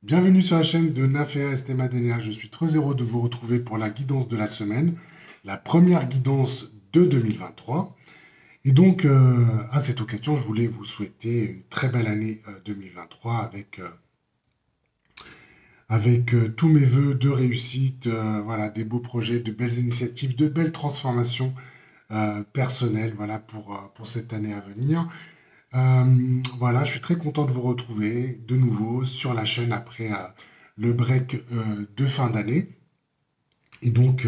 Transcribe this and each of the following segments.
Bienvenue sur la chaîne de Nafea Estemadenia. Je suis très heureux de vous retrouver pour la guidance de la semaine, la première guidance de 2023. Et donc, à cette occasion, je voulais vous souhaiter une très belle année 2023 avec tous mes voeux de réussite, voilà, des beaux projets, de belles initiatives, de belles transformations personnelles, voilà, pour cette année à venir. Voilà, je suis très content de vous retrouver de nouveau sur la chaîne après le break de fin d'année. Et donc,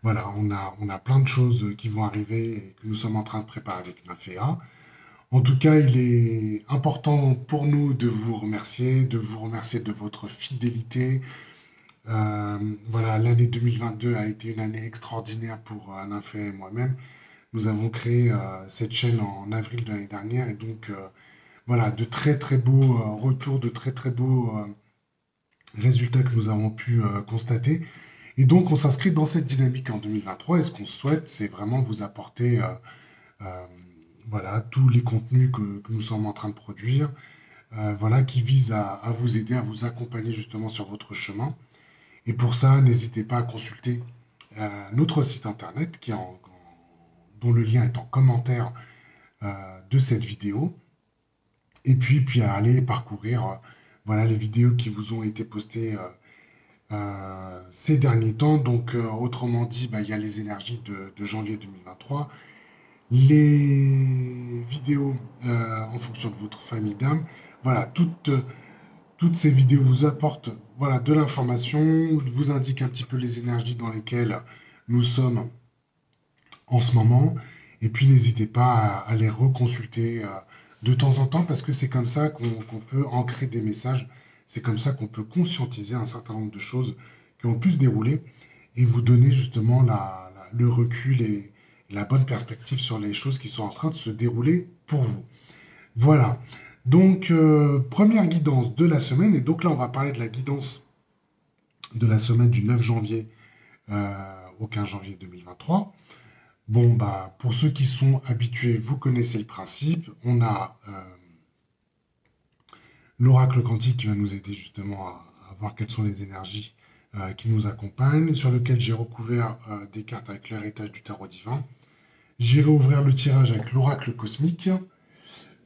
voilà, on a plein de choses qui vont arriver et que nous sommes en train de préparer avec Nafea. En tout cas, il est important pour nous de vous remercier de votre fidélité. Voilà, l'année 2022 a été une année extraordinaire pour Nafea et moi-même. Nous avons créé cette chaîne en avril de l'année dernière et donc voilà, de très très beaux retours, de très très beaux résultats que nous avons pu constater. Et donc, on s'inscrit dans cette dynamique en 2023. Et ce qu'on souhaite, c'est vraiment vous apporter euh, voilà, tous les contenus que nous sommes en train de produire, voilà, qui visent à vous aider, à vous accompagner justement sur votre chemin. Et pour ça, n'hésitez pas à consulter notre site internet dont le lien est en commentaire de cette vidéo. Et puis à aller parcourir voilà, les vidéos qui vous ont été postées ces derniers temps. Donc, autrement dit, bah, il y a les énergies de janvier 2023, les vidéos en fonction de votre famille d'âme. Voilà, toutes ces vidéos vous apportent voilà, de l'information, vous indiquent un petit peu les énergies dans lesquelles nous sommes en ce moment. Et puis, n'hésitez pas à les reconsulter de temps en temps parce que c'est comme ça qu'on peut ancrer des messages. C'est comme ça qu'on peut conscientiser un certain nombre de choses qui ont pu se dérouler et vous donner justement le recul et la bonne perspective sur les choses qui sont en train de se dérouler pour vous. Voilà. Donc, première guidance de la semaine. Et donc là, on va parler de la guidance de la semaine du 9 janvier au 15 janvier 2023. Bon, bah, pour ceux qui sont habitués, vous connaissez le principe. On a l'oracle quantique qui va nous aider justement à voir quelles sont les énergies qui nous accompagnent, sur lequel j'ai recouvert des cartes avec l'héritage du tarot divin. J'irai ouvrir le tirage avec l'oracle cosmique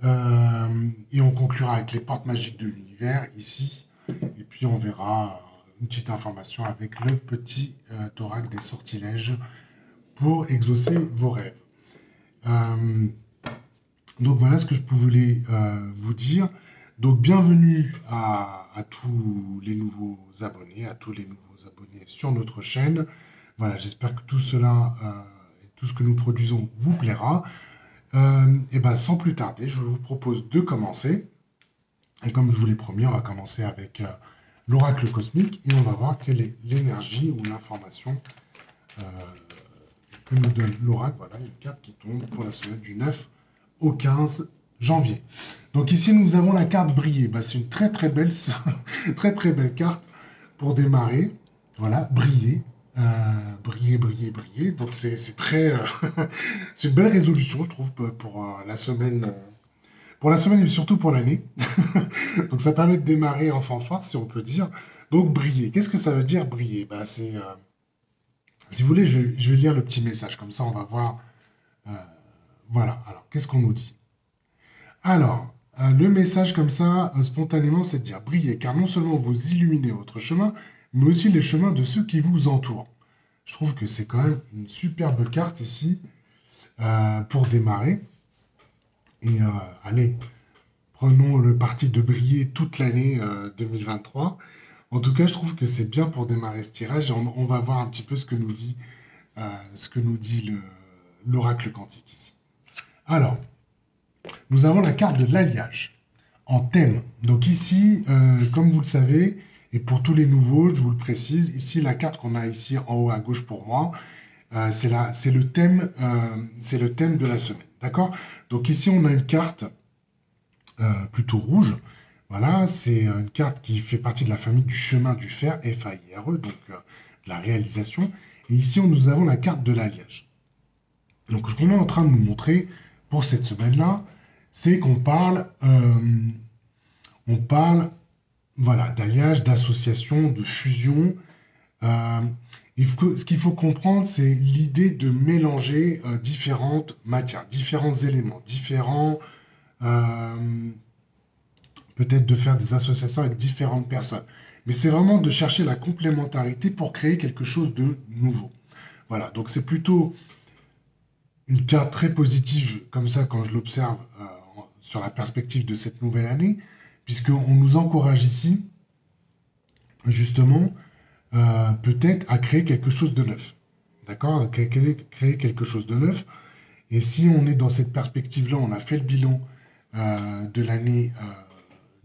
et on conclura avec les portes magiques de l'univers ici. Et puis on verra une petite information avec le petit oracle des sortilèges pour exaucer vos rêves. Euh, donc voilà ce que je pouvais vous dire. Donc bienvenue à tous les nouveaux abonnés, à tous les nouveaux abonnés sur notre chaîne. Voilà, j'espère que tout cela et tout ce que nous produisons vous plaira. Et ben sans plus tarder, je vous propose de commencer. Et comme je vous l'ai promis, on va commencer avec l'oracle cosmique et on va voir quelle est l'énergie ou l'information euh, que nous donne l'oracle. Voilà, une carte qui tombe pour la semaine du 9 au 15 janvier. Donc ici, nous avons la carte briller. Bah, c'est une très très belle, très très belle carte pour démarrer. Voilà, briller. Briller, briller, briller. Donc c'est très, c'est une belle résolution, je trouve, pour pour la semaine et surtout pour l'année. Donc ça permet de démarrer en fanfare, si on peut dire. Donc briller. Qu'est-ce que ça veut dire briller? Bah, si vous voulez, je vais lire le petit message. Comme ça, on va voir. euh, voilà. Alors, qu'est-ce qu'on nous dit? Alors, le message comme ça, spontanément, c'est de dire briller, car non seulement vous illuminez votre chemin, mais aussi les chemins de ceux qui vous entourent. Je trouve que c'est quand même une superbe carte ici pour démarrer. Et allez, prenons le parti de briller toute l'année 2023. En tout cas, je trouve que c'est bien pour démarrer ce tirage. On va voir un petit peu ce que nous dit l'oracle quantique ici. Alors, nous avons la carte de l'alliage en thème. Donc ici, comme vous le savez, et pour tous les nouveaux, je vous le précise, ici, la carte qu'on a ici en haut à gauche pour moi, c'est le thème de la semaine. D'accord? Donc ici, on a une carte plutôt rouge. Voilà, c'est une carte qui fait partie de la famille du chemin du fer, F-A-I-R-E, donc de la réalisation. Et ici, nous avons la carte de l'alliage. Donc, ce qu'on est en train de nous montrer pour cette semaine-là, c'est qu'on parle voilà, d'alliage, d'association, de fusion. Euh, ce qu'il faut comprendre, c'est l'idée de mélanger différentes matières, différents éléments, euh, peut-être de faire des associations avec différentes personnes. Mais c'est vraiment de chercher la complémentarité pour créer quelque chose de nouveau. Voilà, donc c'est plutôt une carte très positive comme ça quand je l'observe sur la perspective de cette nouvelle année, puisqu'on nous encourage ici, justement, peut-être à créer quelque chose de neuf. D'accord? Créer quelque chose de neuf. Et si on est dans cette perspective-là, on a fait le bilan de l'année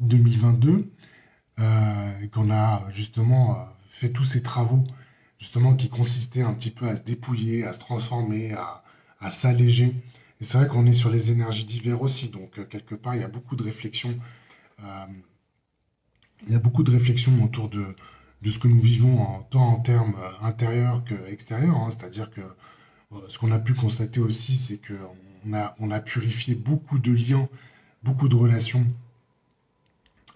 2022, et qu'on a justement fait tous ces travaux justement qui consistaient un petit peu à se dépouiller, à se transformer, à s'alléger. Et c'est vrai qu'on est sur les énergies d'hiver aussi, donc quelque part il y a beaucoup de réflexions, euh, il y a beaucoup de réflexions autour de ce que nous vivons tant en termes intérieurs qu'extérieurs, hein. C'est-à-dire que ce qu'on a pu constater aussi, c'est on a purifié beaucoup de liens, beaucoup de relations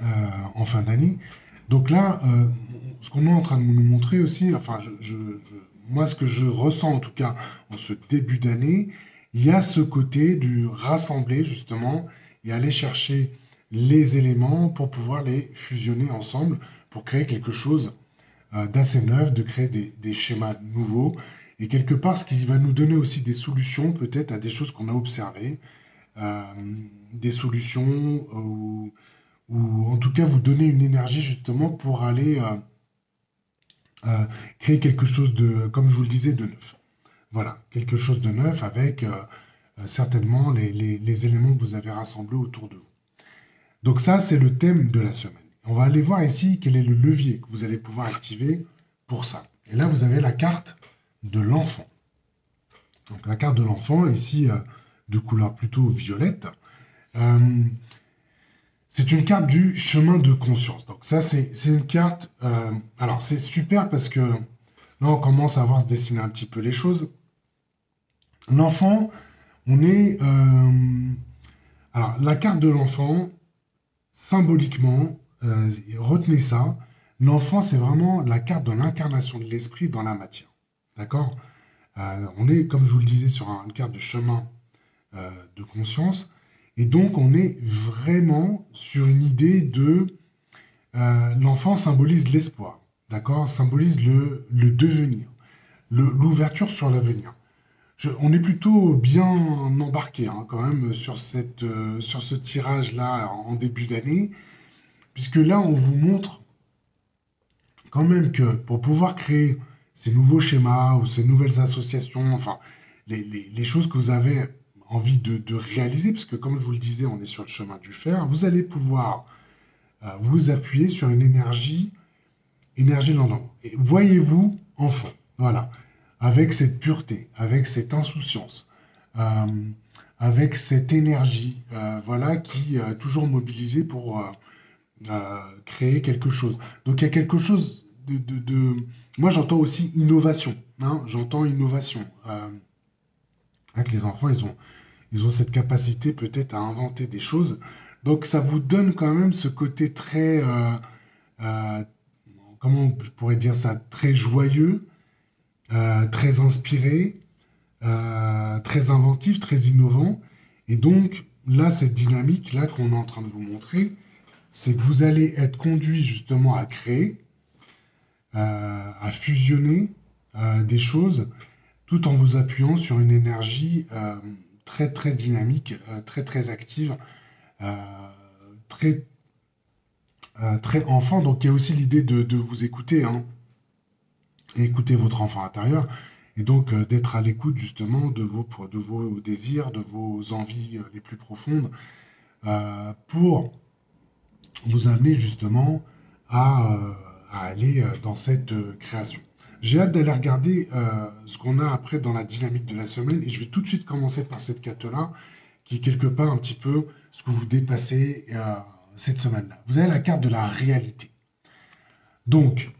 en fin d'année. Donc là, ce qu'on est en train de nous montrer aussi, enfin, moi, ce que je ressens en tout cas en ce début d'année, il y a ce côté du rassembler justement et aller chercher les éléments pour pouvoir les fusionner ensemble pour créer quelque chose d'assez neuf, de créer des schémas nouveaux. Et quelque part, ce qui va nous donner aussi des solutions peut-être à des choses qu'on a observées, euh, des solutions ou en tout cas vous donner une énergie justement pour aller créer quelque chose de, comme je vous le disais, de neuf. Voilà, quelque chose de neuf avec certainement les éléments que vous avez rassemblés autour de vous. Donc ça, c'est le thème de la semaine. On va aller voir ici quel est le levier que vous allez pouvoir activer pour ça. Et là, vous avez la carte de l'enfant. Donc la carte de l'enfant, ici, de couleur plutôt violette. Euh, C'est une carte du chemin de conscience. Donc ça, c'est une carte... alors, c'est super parce que là, on commence à voir se dessiner un petit peu les choses. L'enfant, on est... alors, la carte de l'enfant, symboliquement, retenez ça, l'enfant, c'est vraiment la carte de l'incarnation de l'esprit dans la matière. D'accord? On est, comme je vous le disais, sur une carte de chemin de conscience. Et donc, on est vraiment sur une idée de... l'enfant symbolise l'espoir, d'accord? Symbolise le devenir, l'ouverture sur l'avenir. On est plutôt bien embarqué hein, quand même sur ce tirage-là en début d'année, puisque là, on vous montre quand même que pour pouvoir créer ces nouveaux schémas ou ces nouvelles associations, enfin, les choses que vous avez envie de réaliser, parce que comme je vous le disais, on est sur le chemin du fer, vous allez pouvoir vous appuyer sur une énergie lendemain. Et voyez-vous enfant, voilà, avec cette pureté, avec cette insouciance, euh, avec cette énergie, voilà, qui est toujours mobilisée pour créer quelque chose. Donc il y a quelque chose moi j'entends aussi innovation, hein, j'entends innovation. Avec les enfants, ils ont cette capacité peut-être à inventer des choses. Donc ça vous donne quand même ce côté très, euh, comment je pourrais dire ça, très joyeux, très inspiré, très inventif, très innovant. Et donc, là, cette dynamique-là qu'on est en train de vous montrer, c'est que vous allez être conduit justement à créer, à fusionner des choses, tout en vous appuyant sur une énergie très, très dynamique, très, très active, euh, très, très enfant. Donc, il y a aussi l'idée de vous écouter, hein, et écouter votre enfant intérieur, et donc d'être à l'écoute justement de vos désirs, de vos envies les plus profondes, pour vous amener justement à aller dans cette création. J'ai hâte d'aller regarder ce qu'on a après dans la dynamique de la semaine, et je vais tout de suite commencer par cette carte-là, qui est quelque part un petit peu ce que vous dépassez cette semaine-là. Vous avez la carte de la réalité. Donc,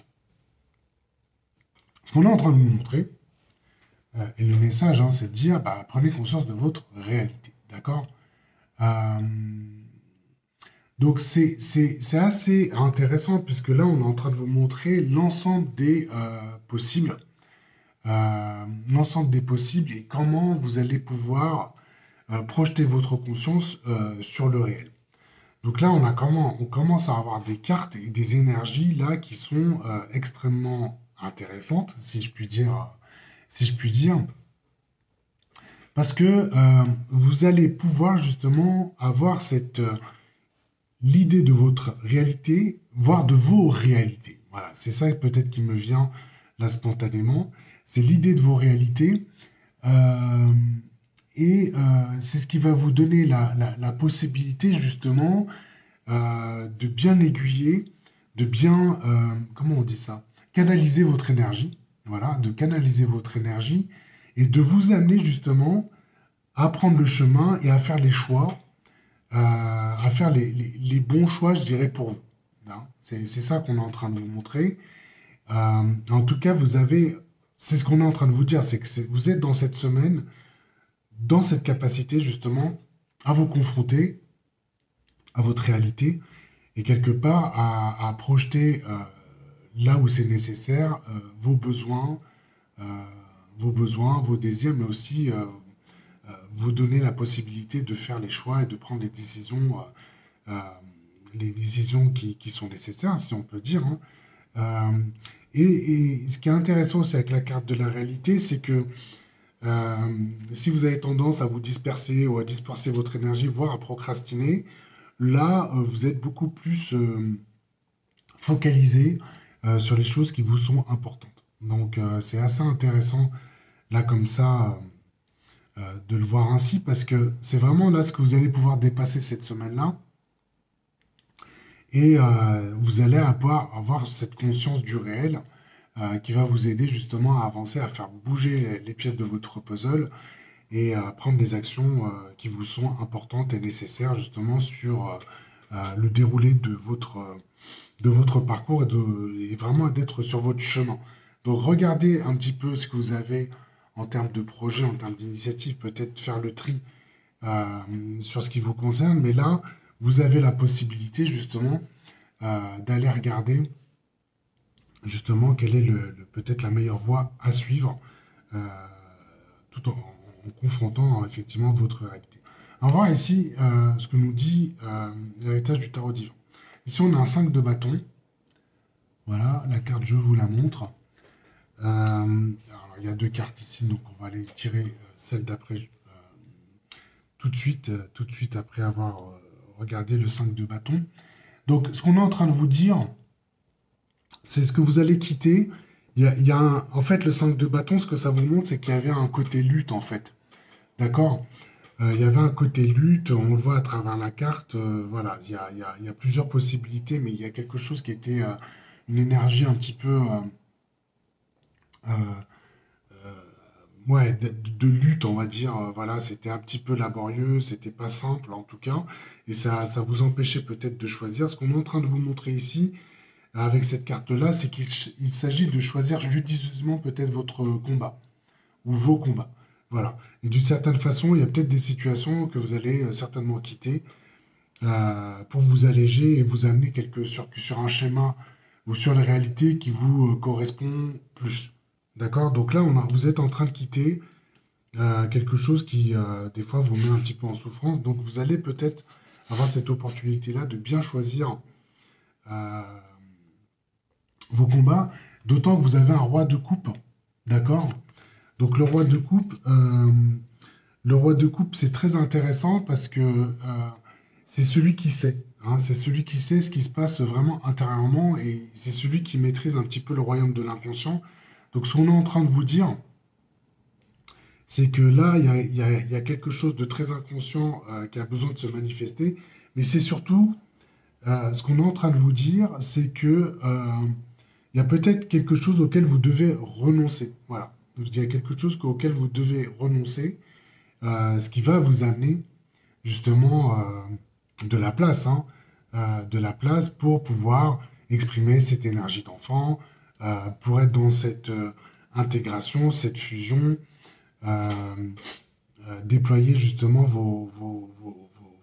ce qu'on est en train de vous montrer, et le message, hein, c'est de dire, bah, prenez conscience de votre réalité, d'accord? Euh, Donc c'est assez intéressant puisque là, on est en train de vous montrer l'ensemble des possibles, l'ensemble des possibles et comment vous allez pouvoir projeter votre conscience sur le réel. Donc là, on commence à avoir des cartes et des énergies là qui sont extrêmement intéressantes, si je puis dire, parce que vous allez pouvoir justement avoir l'idée de votre réalité, voire de vos réalités. Voilà, c'est ça peut-être qui me vient là spontanément. C'est l'idée de vos réalités. euh, c'est ce qui va vous donner la possibilité justement de bien aiguiller, de bien, comment on dit ça, canaliser votre énergie, voilà, de canaliser votre énergie et de vous amener justement à prendre le chemin et à faire les choix, à faire les bons choix, je dirais, pour vous. Hein. C'est ça qu'on est en train de vous montrer. En tout cas, c'est ce qu'on est en train de vous dire, c'est que vous êtes dans cette semaine, dans cette capacité justement à vous confronter à votre réalité et quelque part à projeter là où c'est nécessaire euh, vos désirs, mais aussi vous donner la possibilité de faire les choix et de prendre les décisions qui sont nécessaires, si on peut dire. Hein. Euh, et ce qui est intéressant aussi avec la carte de la réalité, c'est que si vous avez tendance à vous disperser ou à disperser votre énergie, voire à procrastiner, là, vous êtes beaucoup plus focalisé sur les choses qui vous sont importantes. Donc, c'est assez intéressant, là, comme ça, de le voir ainsi, parce que c'est vraiment là ce que vous allez pouvoir dépasser cette semaine-là. Et vous allez avoir cette conscience du réel qui va vous aider justement à avancer, à faire bouger les pièces de votre puzzle et à prendre des actions qui vous sont importantes et nécessaires justement sur le déroulé de votre parcours et vraiment d'être sur votre chemin. Donc regardez un petit peu ce que vous avez en termes de projet, en termes d'initiative, peut-être faire le tri sur ce qui vous concerne, mais là, vous avez la possibilité justement d'aller regarder justement quelle est peut-être la meilleure voie à suivre euh, tout en confrontant effectivement votre réalité. On va voir ici ce que nous dit l'héritage du tarot divin. Ici, on a un 5 de bâton. Voilà, la carte, je vous la montre. Alors, il y a deux cartes ici, donc on va aller tirer celle d'après tout de suite après avoir regardé le 5 de bâton. Donc, ce qu'on est en train de vous dire, c'est ce que vous allez quitter. En fait, le 5 de bâton, ce que ça vous montre, c'est qu'il y avait un côté lutte, en fait. D'accord? Il y avait un côté lutte, on le voit à travers la carte. Voilà, il y a plusieurs possibilités, mais il y a quelque chose qui était une énergie un petit peu euh, euh, ouais, de lutte, on va dire. Voilà, c'était un petit peu laborieux, c'était pas simple en tout cas, et ça vous empêchait peut-être de choisir. Ce qu'on est en train de vous montrer ici, avec cette carte-là, c'est qu'il s'agit de choisir judicieusement peut-être votre combat ou vos combats. Voilà. Et d'une certaine façon, il y a peut-être des situations que vous allez certainement quitter pour vous alléger et vous amener sur un schéma ou sur les réalités qui vous correspond plus. D'accord? Donc là, vous êtes en train de quitter quelque chose qui, des fois, vous met un petit peu en souffrance. Donc vous allez peut-être avoir cette opportunité-là de bien choisir euh, vos combats, d'autant que vous avez un roi de coupe. D'accord? Donc le roi de coupe, c'est très intéressant parce que c'est celui qui sait. Hein, c'est celui qui sait ce qui se passe vraiment intérieurement et c'est celui qui maîtrise un petit peu le royaume de l'inconscient. Donc ce qu'on est en train de vous dire, c'est que là, il y a quelque chose de très inconscient qui a besoin de se manifester. Mais c'est surtout, ce qu'on est en train de vous dire, c'est que il y a peut-être quelque chose auquel vous devez renoncer. Voilà. Donc, il y a quelque chose auquel vous devez renoncer, ce qui va vous amener justement de la place, hein, de la place pour pouvoir exprimer cette énergie d'enfant, pour être dans cette intégration, cette fusion, euh, déployer justement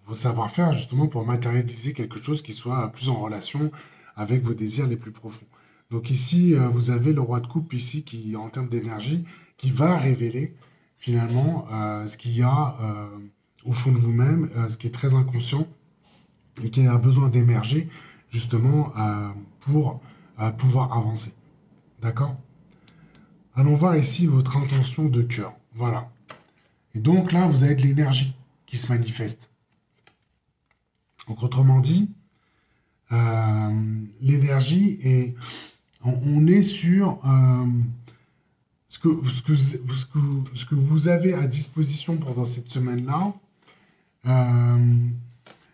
vos savoir-faire justement pour matérialiser quelque chose qui soit plus en relation avec vos désirs les plus profonds. Donc ici, vous avez le roi de coupe ici qui, en termes d'énergie, qui va révéler finalement ce qu'il y a au fond de vous-même, ce qui est très inconscient et qui a besoin d'émerger justement pour pouvoir avancer. D'accord? Allons voir ici votre intention de cœur. Voilà. Et donc là, vous avez de l'énergie qui se manifeste. Donc autrement dit, l'énergie est... On est sur ce que vous avez à disposition pendant cette semaine-là.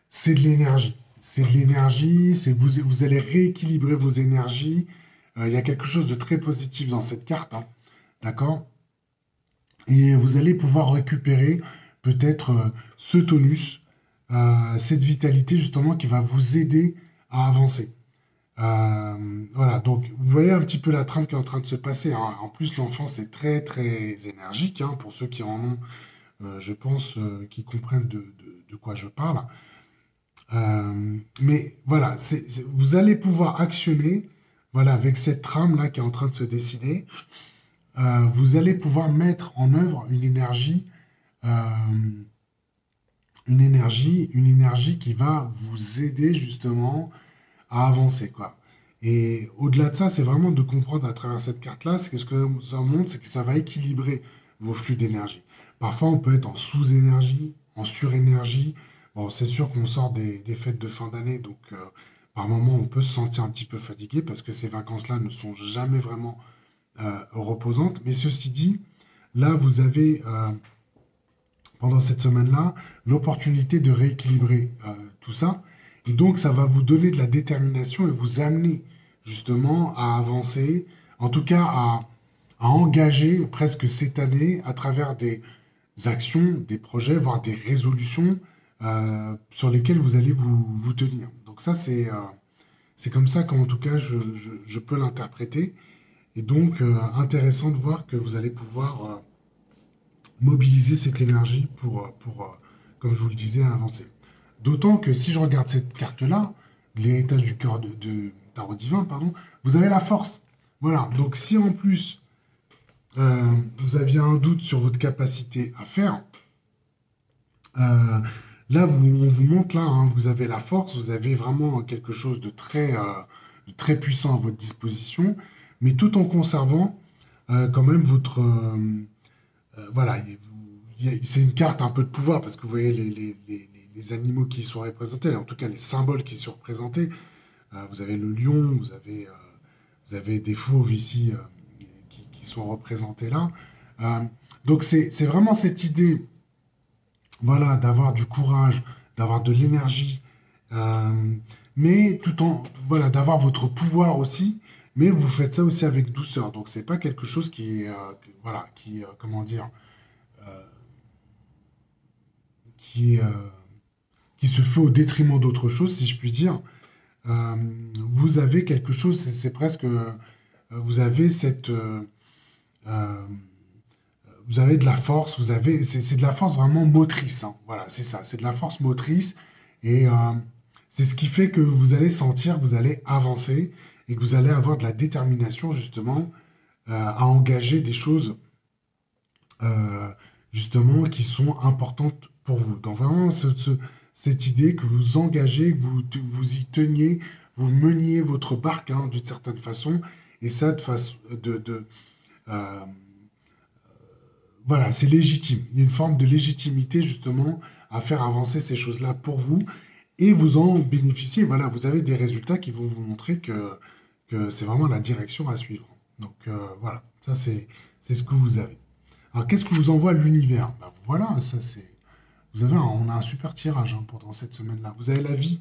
C'est de l'énergie. C'est de l'énergie, vous allez rééquilibrer vos énergies. Il y a quelque chose de très positif dans cette carte, hein, d'accord? Et vous allez pouvoir récupérer peut-être ce tonus, cette vitalité justement qui va vous aider à avancer. Voilà, donc vous voyez un petit peu la trame qui est en train de se passer, hein. En plus, l'enfance est très très énergique, hein, pour ceux qui en ont, je pense, qui comprennent de quoi je parle. Mais voilà, vous allez pouvoir actionner, voilà, avec cette trame-là qui est en train de se dessiner, vous allez pouvoir mettre en œuvre euh, une énergie qui va vous aider justement à avancer, quoi. Et au-delà de ça, c'est vraiment de comprendre à travers cette carte-là, c'est que ce que ça montre, c'est que ça va équilibrer vos flux d'énergie. Parfois, on peut être en sous-énergie, en surénergie. Bon, c'est sûr qu'on sort des fêtes de fin d'année, donc par moment, on peut se sentir un petit peu fatigué parce que ces vacances-là ne sont jamais vraiment reposantes. Mais ceci dit, là, vous avez, pendant cette semaine-là, l'opportunité de rééquilibrer tout ça. Et donc, ça va vous donner de la détermination et vous amener justement à avancer, en tout cas à engager presque cette année à travers des actions, des projets, voire des résolutions sur lesquelles vous allez vous tenir. Donc ça, c'est comme ça qu'en tout cas, je peux l'interpréter. Et donc, intéressant de voir que vous allez pouvoir mobiliser cette énergie pour comme je vous le disais, avancer. D'autant que si je regarde cette carte-là, de l'héritage du cœur de Tarot divin, pardon, vous avez la force. Voilà. Donc si en plus vous aviez un doute sur votre capacité à faire, là on vous montre là, hein, vous avez la force, vous avez vraiment quelque chose de très puissant à votre disposition, mais tout en conservant quand même votre voilà, c'est une carte un peu de pouvoir parce que vous voyez les animaux qui y sont représentés, en tout cas les symboles qui y sont représentés. Vous avez le lion, vous avez des fauves ici qui sont représentés là. Euh, donc c'est vraiment cette idée, voilà, d'avoir du courage, d'avoir de l'énergie, euh, mais tout en, voilà, d'avoir votre pouvoir aussi. Mais vous faites ça aussi avec douceur. Donc c'est pas quelque chose qui est, voilà, qui, comment dire, qui est, qui se fait au détriment d'autre chose, si je puis dire. Euh, Vous avez quelque chose, c'est presque, vous avez euh, vous avez de la force, c'est de la force vraiment motrice, hein. Voilà, c'est ça, c'est de la force motrice, et c'est ce qui fait que vous allez sentir, vous allez avancer, et que vous allez avoir de la détermination justement à engager des choses euh, justement qui sont importantes pour vous. Donc vraiment cette idée que vous engagez, que vous y teniez, vous meniez votre barque, hein, d'une certaine façon, et ça de façon euh, voilà, c'est légitime. Il y a une forme de légitimité justement à faire avancer ces choses-là pour vous et vous en bénéficiez. Voilà, vous avez des résultats qui vont vous montrer que c'est vraiment la direction à suivre. Donc voilà, ça c'est ce que vous avez. Alors qu'est-ce que vous envoie l'univers? Ben, voilà, ça c'est. On a un super tirage, hein, pendant cette semaine-là. Vous avez la vie.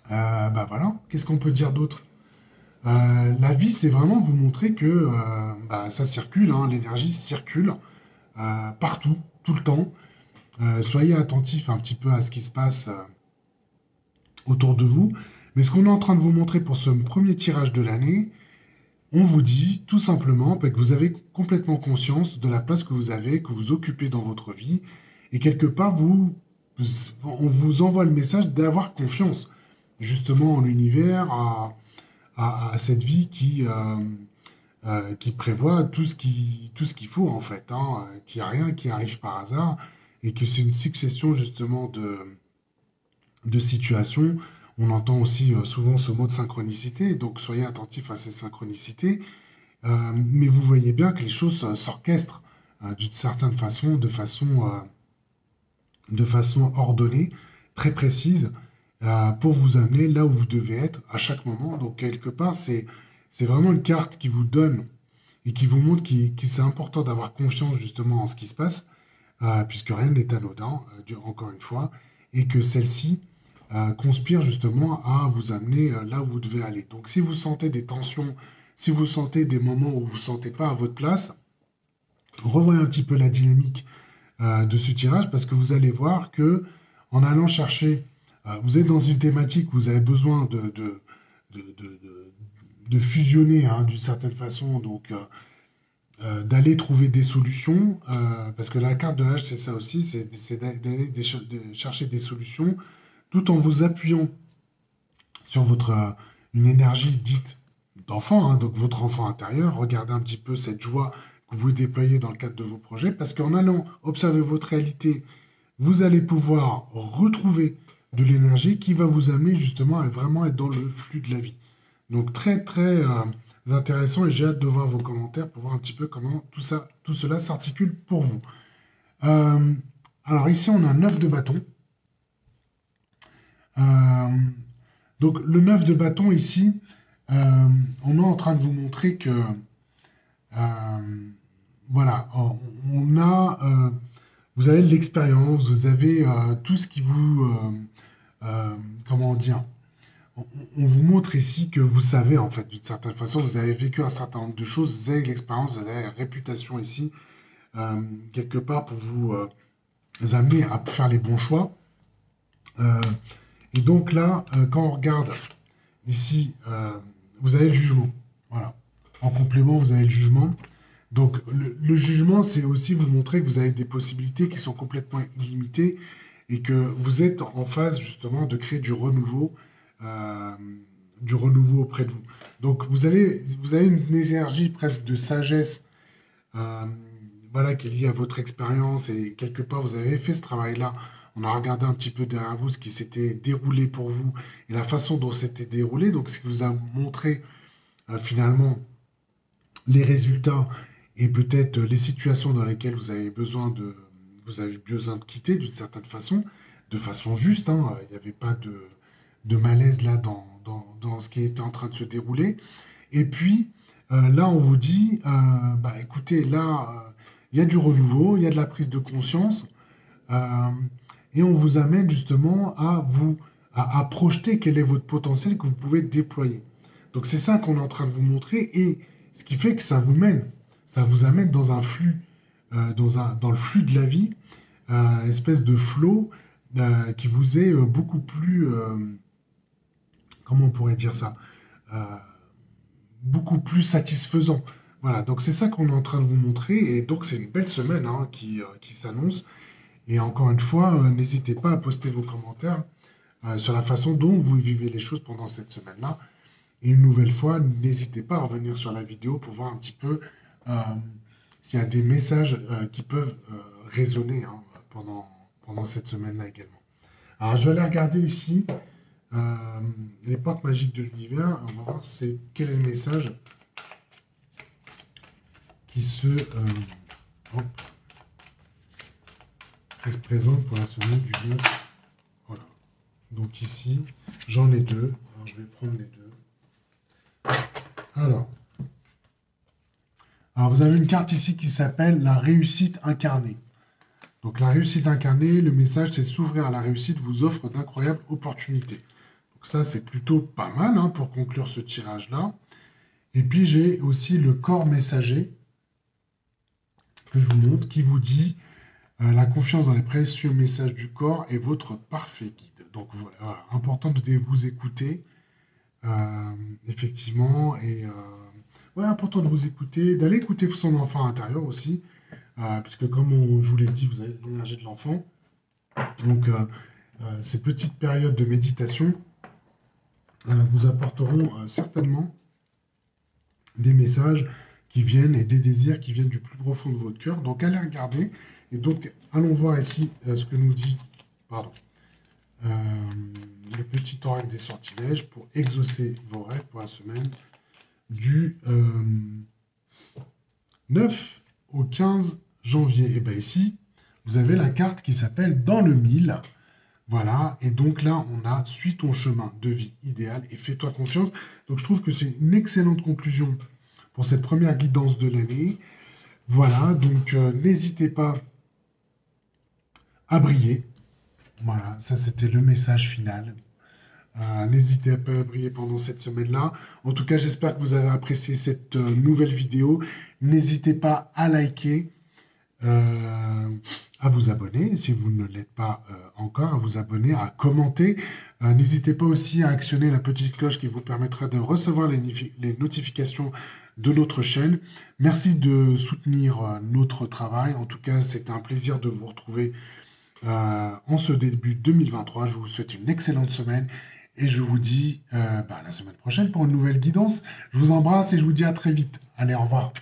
Bah voilà, qu'est-ce qu'on peut dire d'autre? La vie, c'est vraiment vous montrer que bah, ça circule, hein, l'énergie circule partout, tout le temps. Soyez attentifs un petit peu à ce qui se passe autour de vous. Mais ce qu'on est en train de vous montrer pour ce premier tirage de l'année, on vous dit tout simplement que vous avez complètement conscience de la place que vous avez, que vous occupez dans votre vie. Et quelque part, vous on vous envoie le message d'avoir confiance justement en l'univers, à cette vie qui prévoit tout ce qu'il faut en fait, hein, qu'il n'y a rien qui arrive par hasard et que c'est une succession justement de situations. On entend aussi souvent ce mot de synchronicité, donc soyez attentifs à ces synchronicités. Mais vous voyez bien que les choses s'orchestrent d'une certaine façon, de façon ordonnée, très précise, pour vous amener là où vous devez être à chaque moment. Donc quelque part, c'est vraiment une carte qui vous donne et qui vous montre qu'il c'est important d'avoir confiance justement en ce qui se passe, puisque rien n'est anodin, encore une fois, et que celle-ci conspire justement à vous amener là où vous devez aller. Donc si vous sentez des tensions, si vous sentez des moments où vous ne vous sentez pas à votre place, revoyez un petit peu la dynamique de ce tirage, parce que vous allez voir que en allant chercher, vous êtes dans une thématique où vous avez besoin de, de- de- de fusionner hein, d'une certaine façon, donc d'aller trouver des solutions, parce que la carte de l'âge, c'est ça aussi, c'est d'aller chercher des solutions, tout en vous appuyant sur une énergie dite d'enfant, hein, donc votre enfant intérieur. Regardez un petit peu cette joie que vous pouvez déployer dans le cadre de vos projets, parce qu'en allant observer votre réalité, vous allez pouvoir retrouver de l'énergie qui va vous amener justement à vraiment être dans le flux de la vie. Donc très très intéressant, et j'ai hâte de voir vos commentaires pour voir un petit peu comment tout cela s'articule pour vous. Euh, alors ici on a un 9 de bâton. Euh, donc le 9 de bâton ici, on est en train de vous montrer que voilà, on a, vous avez de l'expérience, vous avez tout ce qui comment dire, on vous montre ici que vous savez, en fait, d'une certaine façon, vous avez vécu un certain nombre de choses, vous avez de l'expérience, vous avez la réputation ici, quelque part pour vous amener à faire les bons choix. Euh, et donc là, quand on regarde ici, vous avez le jugement. Voilà. En complément, vous avez le jugement. Donc le jugement, c'est aussi vous montrer que vous avez des possibilités qui sont complètement illimitées et que vous êtes en phase justement de créer euh, du renouveau auprès de vous. Donc vous avez une énergie presque de sagesse, euh, voilà, qui est liée à votre expérience et quelque part vous avez fait ce travail-là. On a regardé un petit peu derrière vous ce qui s'était déroulé pour vous et la façon dont c'était déroulé. Donc ce qui vous a montré finalement les résultats et peut-être les situations dans lesquelles vous avez besoin de quitter d'une certaine façon, de façon juste, hein. Il n'y avait pas de malaise là dans ce qui était en train de se dérouler. Et puis là, on vous dit, bah écoutez, là, il y a du renouveau, il y a de la prise de conscience, euh, et on vous amène justement à projeter quel est votre potentiel que vous pouvez déployer. Donc c'est ça qu'on est en train de vous montrer, et ce qui fait que ça vous amène dans un flux, dans le flux de la vie, espèce de flow qui vous est beaucoup plus, comment on pourrait dire ça, euh, beaucoup plus satisfaisant. Voilà, donc c'est ça qu'on est en train de vous montrer, et donc c'est une belle semaine hein, qui s'annonce. Et encore une fois, n'hésitez pas à poster vos commentaires sur la façon dont vous vivez les choses pendant cette semaine-là. Et une nouvelle fois, n'hésitez pas à revenir sur la vidéo pour voir un petit peu euh, s'il y a des messages qui peuvent résonner hein, pendant cette semaine-là également. Alors, je vais aller regarder ici euh, les portes magiques de l'univers. On va voir quel est le message qui hop, qui se présente pour la semaine du 9. Voilà. Donc ici, j'en ai deux. Alors, je vais prendre les deux. Alors, vous avez une carte ici qui s'appelle la réussite incarnée. Donc la réussite incarnée, le message c'est s'ouvrir à la réussite vous offre d'incroyables opportunités. Donc ça c'est plutôt pas mal hein, pour conclure ce tirage-là. Et puis j'ai aussi le corps messager que je vous montre qui vous dit la confiance dans les précieux messages du corps est votre parfait guide. Donc voilà, important de vous écouter effectivement et ouais, important de vous écouter, d'aller écouter son enfant intérieur aussi, puisque comme je vous l'ai dit, vous avez l'énergie de l'enfant. Donc, ces petites périodes de méditation vous apporteront certainement des messages qui viennent et des désirs qui viennent du plus profond de votre cœur. Donc, allez regarder. Et donc, allons voir ici ce que nous dit, pardon, euh, le petit oracle des sortilèges pour exaucer vos rêves pour la semaine du 9 au 15 janvier. Et bien ici, vous avez la carte qui s'appelle Dans le mille. Voilà, et donc là, on a Suis ton chemin de vie idéal et fais-toi confiance. Donc je trouve que c'est une excellente conclusion pour cette première guidance de l'année. Voilà, donc n'hésitez pas à briller. Voilà, ça c'était le message final. N'hésitez pas à briller pendant cette semaine-là. En tout cas, j'espère que vous avez apprécié cette nouvelle vidéo. N'hésitez pas à liker, à vous abonner, si vous ne l'êtes pas encore, à vous abonner, à commenter. N'hésitez pas aussi à actionner la petite cloche qui vous permettra de recevoir les notifications de notre chaîne. Merci de soutenir notre travail. En tout cas, c'est un plaisir de vous retrouver en ce début 2023. Je vous souhaite une excellente semaine et je vous dis à la semaine prochaine pour une nouvelle guidance. Je vous embrasse et je vous dis à très vite. Allez, au revoir.